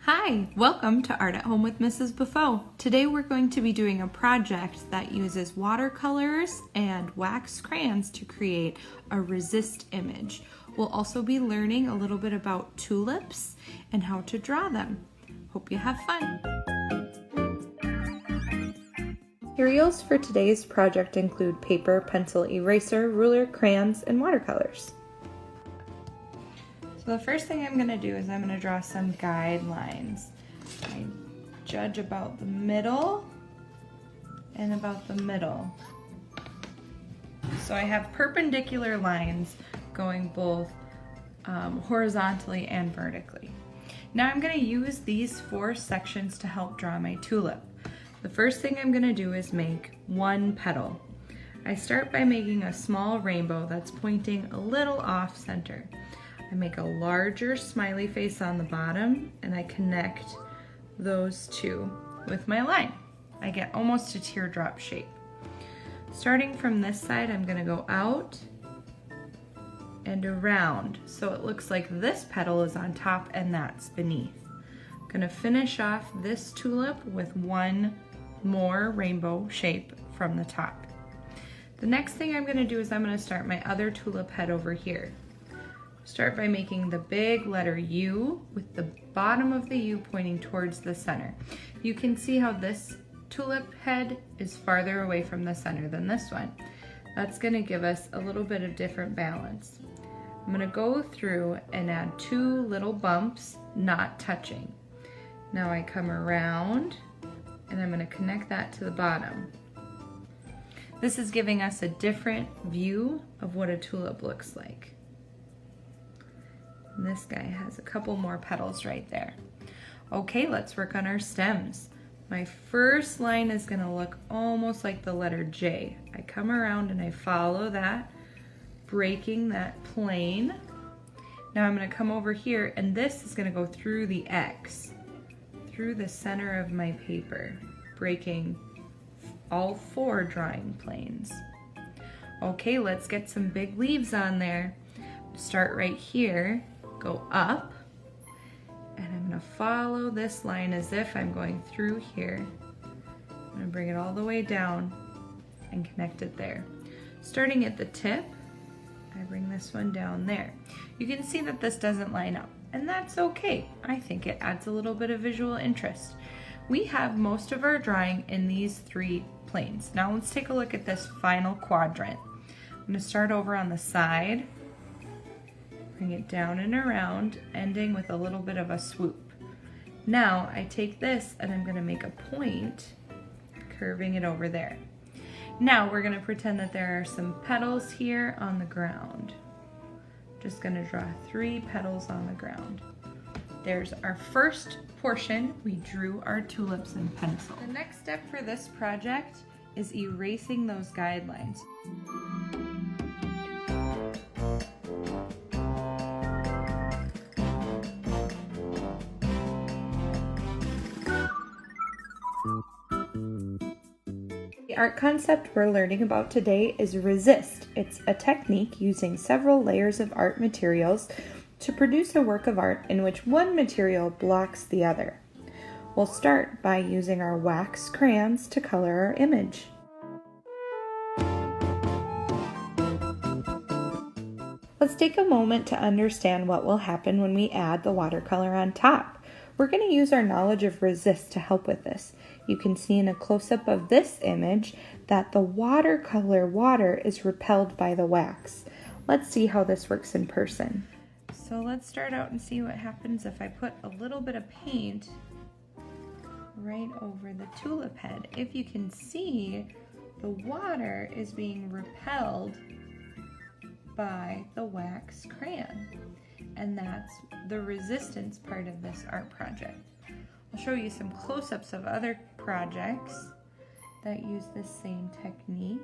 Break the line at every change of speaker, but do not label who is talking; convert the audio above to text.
Hi, welcome to Art at Home with Mrs. Beaufeaux. Today we're going to be doing a project that uses watercolors and wax crayons to create a resist image. We'll also be learning a little bit about tulips and how to draw them. Hope you have fun. Materials for today's project include paper, pencil, eraser, ruler, crayons, and watercolors. So the first thing I'm going to do is I'm going to draw some guidelines. I judge about the middle and about the middle. So I have perpendicular lines going both horizontally and vertically. Now I'm going to use these 4 sections to help draw my tulip. The first thing I'm going to do is make one petal. I start by making a small rainbow that's pointing a little off center. I make a larger smiley face on the bottom and I connect those two with my line. I get almost a teardrop shape. Starting from this side, I'm going to go out and around so it looks like this petal is on top and that's beneath. I'm going to finish off this tulip with one more rainbow shape from the top. The next thing I'm going to do is I'm going to start my other tulip head over here. Start by making the big letter U with the bottom of the U pointing towards the center. You can see how this tulip head is farther away from the center than this one. That's going to give us a little bit of different balance. I'm going to go through and add 2 little bumps, not touching. Now I come around and I'm going to connect that to the bottom. This is giving us a different view of what a tulip looks like. And this guy has a couple more petals right there. Okay, let's work on our stems. My first line is going to look almost like the letter J. I come around and I follow that, breaking that plane. Now I'm going to come over here and this is going to go through the X, through the center of my paper, breaking all 4 drawing planes. Okay, let's get some big leaves on there. Start right here. Go up, and I'm going to follow this line as if I'm going through here. I'm going to bring it all the way down and connect it there. Starting at the tip, I bring this one down there. You can see that this doesn't line up, and that's okay. I think it adds a little bit of visual interest. We have most of our drawing in these 3 planes. Now let's take a look at this final quadrant. I'm going to start over on the side. Bring it down and around, ending with a little bit of a swoop. Now I take this and I'm going to make a point, curving it over there. Now we're going to pretend that there are some petals here on the ground. Just going to draw 3 petals on the ground. There's our first portion. We drew our tulips in pencil. The next step for this project is erasing those guidelines. The art concept we're learning about today is resist. It's a technique using several layers of art materials to produce a work of art in which one material blocks the other. We'll start by using our wax crayons to color our image. Let's take a moment to understand what will happen when we add the watercolor on top. We're going to use our knowledge of resist to help with this. You can see in a close-up of this image that the watercolor water is repelled by the wax. Let's see how this works in person. So let's start out and see what happens if I put a little bit of paint right over the tulip head. If you can see, the water is being repelled by the wax crayon. And that's the resistance part of this art project. I'll show you some close-ups of other projects that use this same technique.